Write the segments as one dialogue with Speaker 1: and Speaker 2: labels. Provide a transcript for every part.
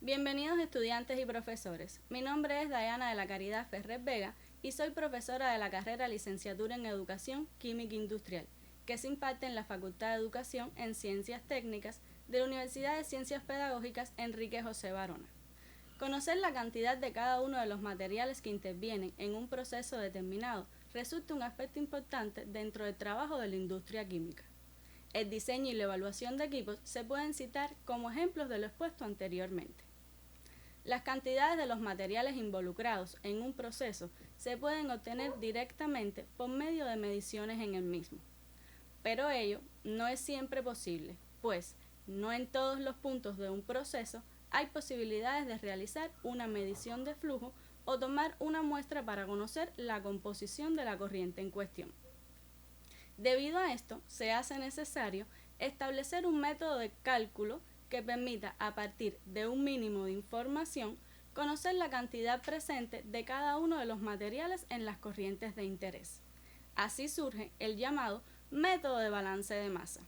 Speaker 1: Bienvenidos estudiantes y profesores. Mi nombre es Dayana de la Caridad Ferrer Vega y soy profesora de la carrera Licenciatura en Educación Química Industrial, que se imparte en la Facultad de Educación en Ciencias Técnicas de la Universidad de Ciencias Pedagógicas Enrique José Barona. Conocer la cantidad de cada uno de los materiales que intervienen en un proceso determinado resulta un aspecto importante dentro del trabajo de la industria química. El diseño y la evaluación de equipos se pueden citar como ejemplos de lo expuesto anteriormente. Las cantidades de los materiales involucrados en un proceso se pueden obtener directamente por medio de mediciones en el mismo. Pero ello no es siempre posible, pues no en todos los puntos de un proceso hay posibilidades de realizar una medición de flujo o tomar una muestra para conocer la composición de la corriente en cuestión. Debido a esto, se hace necesario establecer un método de cálculo que permita, a partir de un mínimo de información, conocer la cantidad presente de cada uno de los materiales en las corrientes de interés. Así surge el llamado método de balance de masa,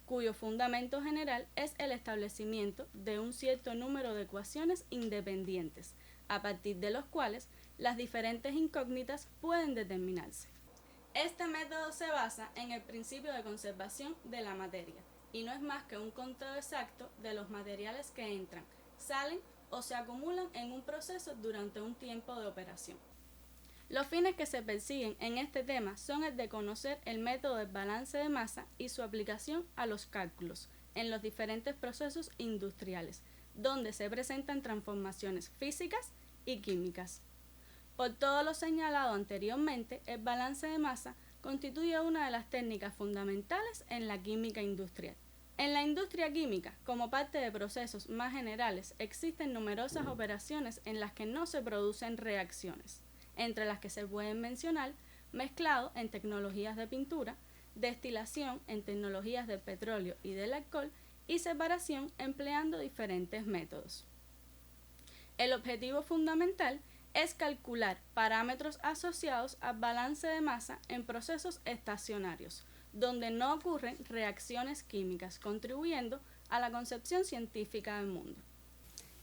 Speaker 1: cuyo fundamento general es el establecimiento de un cierto número de ecuaciones independientes, a partir de los cuales las diferentes incógnitas pueden determinarse. Este método se basa en el principio de conservación de la materia y no es más que un conteo exacto de los materiales que entran, salen o se acumulan en un proceso durante un tiempo de operación. Los fines que se persiguen en este tema son el de conocer el método del balance de masa y su aplicación a los cálculos en los diferentes procesos industriales, donde se presentan transformaciones físicas y químicas. Por todo lo señalado anteriormente, el balance de masa constituye una de las técnicas fundamentales en la química industrial. En la industria química, como parte de procesos más generales, existen numerosas operaciones en las que no se producen reacciones, entre las que se pueden mencionar mezclado en tecnologías de pintura, destilación en tecnologías del petróleo y del alcohol y separación empleando diferentes métodos. El objetivo fundamental es calcular parámetros asociados al balance de masa en procesos estacionarios, donde no ocurren reacciones químicas, contribuyendo a la concepción científica del mundo.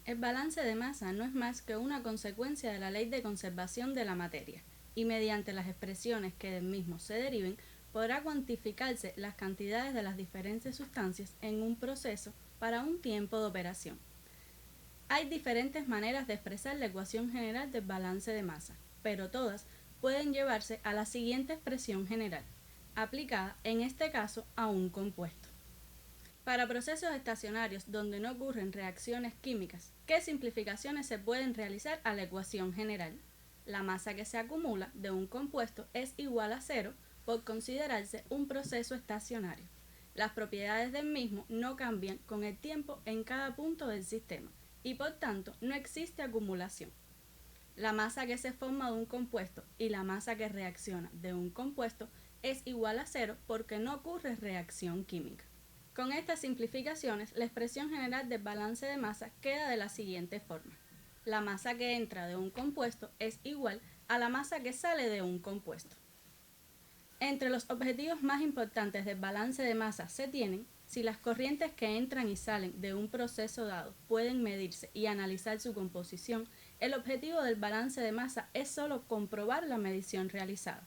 Speaker 1: El balance de masa no es más que una consecuencia de la ley de conservación de la materia, y mediante las expresiones que del mismo se deriven, podrá cuantificarse las cantidades de las diferentes sustancias en un proceso para un tiempo de operación. Hay diferentes maneras de expresar la ecuación general del balance de masa, pero todas pueden llevarse a la siguiente expresión general, aplicada en este caso a un compuesto. Para procesos estacionarios donde no ocurren reacciones químicas, ¿qué simplificaciones se pueden realizar a la ecuación general? La masa que se acumula de un compuesto es igual a cero por considerarse un proceso estacionario. Las propiedades del mismo no cambian con el tiempo en cada punto del sistema y por tanto no existe acumulación. La masa que se forma de un compuesto y la masa que reacciona de un compuesto es igual a cero porque no ocurre reacción química. Con estas simplificaciones, la expresión general del balance de masa queda de la siguiente forma. La masa que entra de un compuesto es igual a la masa que sale de un compuesto. Entre los objetivos más importantes del balance de masa se tienen: si las corrientes que entran y salen de un proceso dado pueden medirse y analizar su composición, el objetivo del balance de masa es solo comprobar la medición realizada.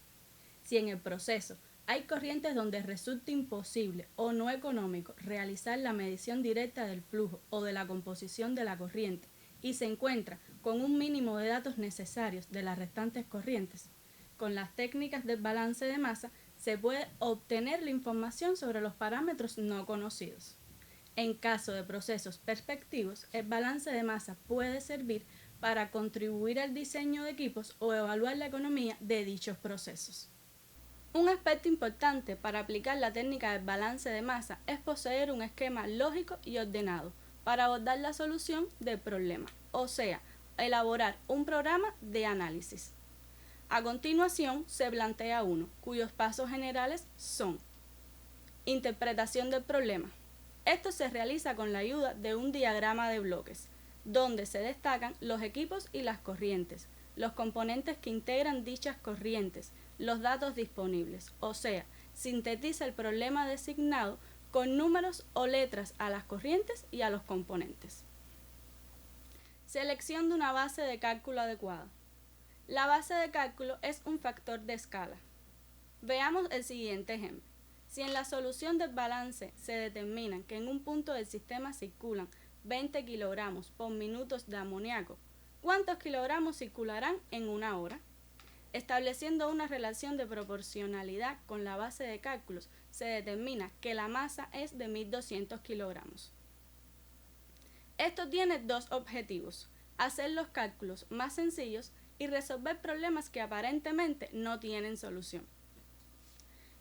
Speaker 1: Si en el proceso hay corrientes donde resulta imposible o no económico realizar la medición directa del flujo o de la composición de la corriente y se encuentra con un mínimo de datos necesarios de las restantes corrientes, con las técnicas del balance de masa se puede obtener la información sobre los parámetros no conocidos. En caso de procesos perspectivos, el balance de masa puede servir para contribuir al diseño de equipos o evaluar la economía de dichos procesos. Un aspecto importante para aplicar la técnica del balance de masa es poseer un esquema lógico y ordenado para abordar la solución del problema, o sea, elaborar un programa de análisis. A continuación se plantea uno, cuyos pasos generales son: interpretación del problema. Esto se realiza con la ayuda de un diagrama de bloques, donde se destacan los equipos y las corrientes, los componentes que integran dichas corrientes, los datos disponibles, o sea, sintetiza el problema designado con números o letras a las corrientes y a los componentes. Selección de una base de cálculo adecuada. La base de cálculo es un factor de escala. Veamos el siguiente ejemplo. Si en la solución del balance se determina que en un punto del sistema circulan 20 kilogramos por minutos de amoníaco, ¿cuántos kilogramos circularán en una hora? Estableciendo una relación de proporcionalidad con la base de cálculos, se determina que la masa es de 1200 kilogramos. Esto tiene dos objetivos: hacer los cálculos más sencillos y resolver problemas que aparentemente no tienen solución.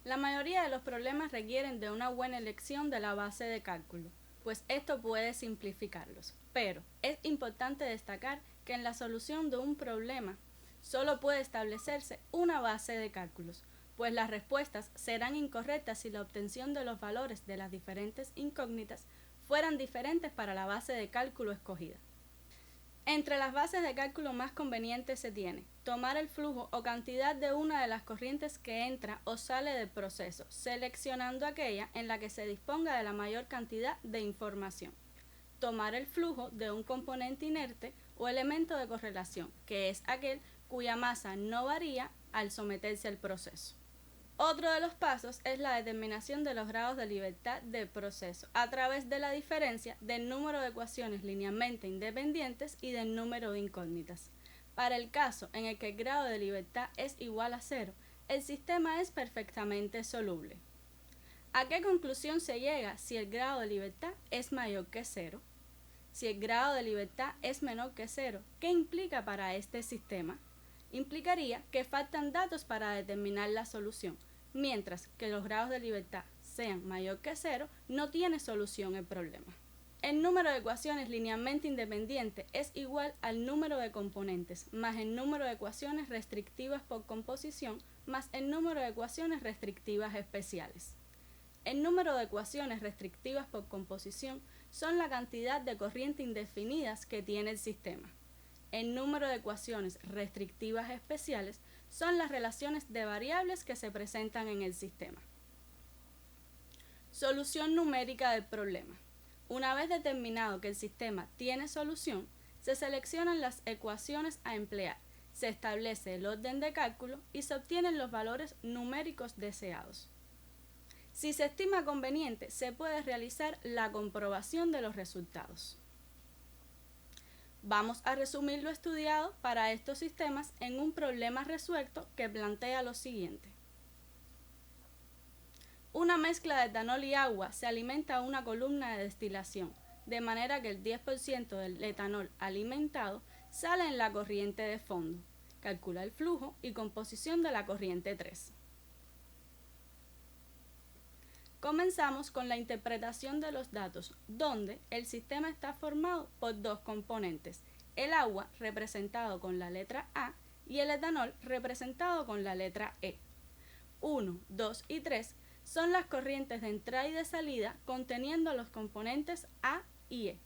Speaker 1: La mayoría de los problemas requieren de una buena elección de la base de cálculo, pues esto puede simplificarlos. Pero es importante destacar que en la solución de un problema solo puede establecerse una base de cálculos, pues las respuestas serán incorrectas si la obtención de los valores de las diferentes incógnitas fueran diferentes para la base de cálculo escogida. Entre las bases de cálculo más convenientes se tiene tomar el flujo o cantidad de una de las corrientes que entra o sale del proceso, seleccionando aquella en la que se disponga de la mayor cantidad de información. Tomar el flujo de un componente inerte o elemento de correlación, que es aquel cuya masa no varía al someterse al proceso. Otro de los pasos es la determinación de los grados de libertad del proceso a través de la diferencia del número de ecuaciones linealmente independientes y del número de incógnitas. Para el caso en el que el grado de libertad es igual a 0, el sistema es perfectamente soluble. ¿A qué conclusión se llega si el grado de libertad es mayor que 0? Si el grado de libertad es menor que 0, ¿qué implica para este sistema? Implicaría que faltan datos para determinar la solución. Mientras que los grados de libertad sean mayor que 0, no tiene solución el problema. El número de ecuaciones linealmente independientes es igual al número de componentes más el número de ecuaciones restrictivas por composición más el número de ecuaciones restrictivas especiales. El número de ecuaciones restrictivas por composición son la cantidad de corrientes indefinidas que tiene el sistema. El número de ecuaciones restrictivas especiales son las relaciones de variables que se presentan en el sistema. Solución numérica del problema. Una vez determinado que el sistema tiene solución, se seleccionan las ecuaciones a emplear, se establece el orden de cálculo y se obtienen los valores numéricos deseados. Si se estima conveniente, se puede realizar la comprobación de los resultados. Vamos a resumir lo estudiado para estos sistemas en un problema resuelto que plantea lo siguiente. Una mezcla de etanol y agua se alimenta a una columna de destilación, de manera que el 10% del etanol alimentado sale en la corriente de fondo. Calcula el flujo y composición de la corriente 3. Comenzamos con la interpretación de los datos, donde el sistema está formado por dos componentes, el agua representado con la letra A y el etanol representado con la letra E. 1, 2 y 3 son las corrientes de entrada y de salida conteniendo los componentes A y E.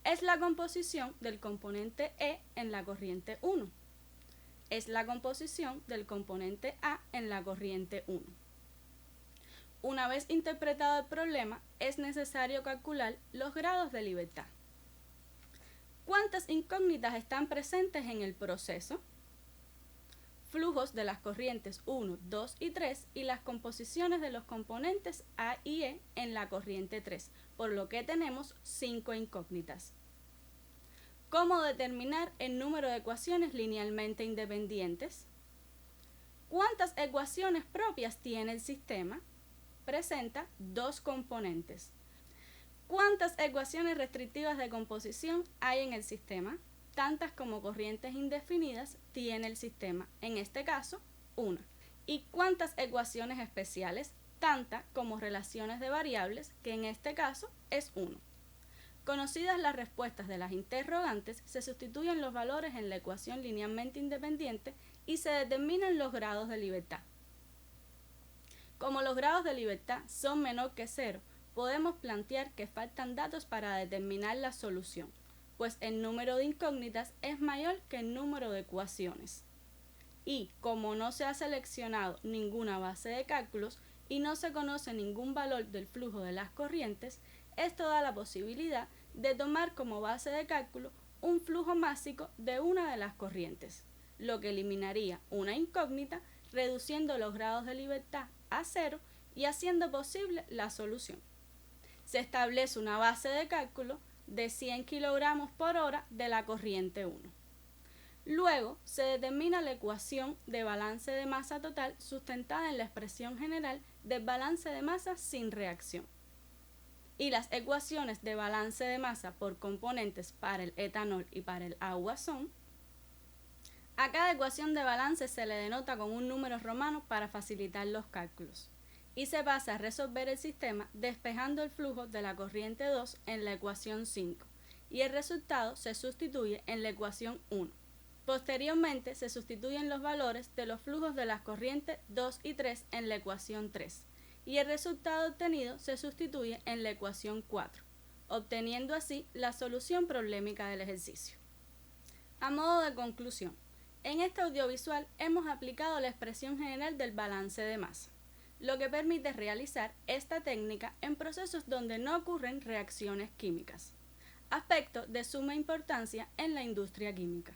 Speaker 1: Es la composición del componente E en la corriente 1. Es la composición del componente A en la corriente 1. Una vez interpretado el problema, es necesario calcular los grados de libertad. ¿Cuántas incógnitas están presentes en el proceso? Flujos de las corrientes 1, 2 y 3 y las composiciones de los componentes A y E en la corriente 3, por lo que tenemos 5 incógnitas. ¿Cómo determinar el número de ecuaciones linealmente independientes? ¿Cuántas ecuaciones propias tiene el sistema? Presenta dos componentes. ¿Cuántas ecuaciones restrictivas de composición hay en el sistema? Tantas como corrientes indefinidas tiene el sistema, en este caso, una. ¿Y cuántas ecuaciones especiales? Tantas como relaciones de variables, que en este caso es 1. Conocidas las respuestas de las interrogantes, se sustituyen los valores en la ecuación linealmente independiente y se determinan los grados de libertad. Como los grados de libertad son menor que 0, podemos plantear que faltan datos para determinar la solución, pues el número de incógnitas es mayor que el número de ecuaciones. Y como no se ha seleccionado ninguna base de cálculos y no se conoce ningún valor del flujo de las corrientes, esto da la posibilidad de tomar como base de cálculo un flujo másico de una de las corrientes, lo que eliminaría una incógnita, reduciendo los grados de libertad a cero y haciendo posible la solución. Se establece una base de cálculo de 100 kilogramos por hora de la corriente 1. Luego se determina la ecuación de balance de masa total sustentada en la expresión general del balance de masa sin reacción. Y las ecuaciones de balance de masa por componentes para el etanol y para el agua son: a cada ecuación de balance se le denota con un número romano para facilitar los cálculos, y se pasa a resolver el sistema despejando el flujo de la corriente 2 en la ecuación 5, y el resultado se sustituye en la ecuación 1. Posteriormente se sustituyen los valores de los flujos de las corrientes 2 y 3 en la ecuación 3, y el resultado obtenido se sustituye en la ecuación 4, obteniendo así la solución problemática del ejercicio. A modo de conclusión, en este audiovisual hemos aplicado la expresión general del balance de masa, lo que permite realizar esta técnica en procesos donde no ocurren reacciones químicas, aspecto de suma importancia en la industria química.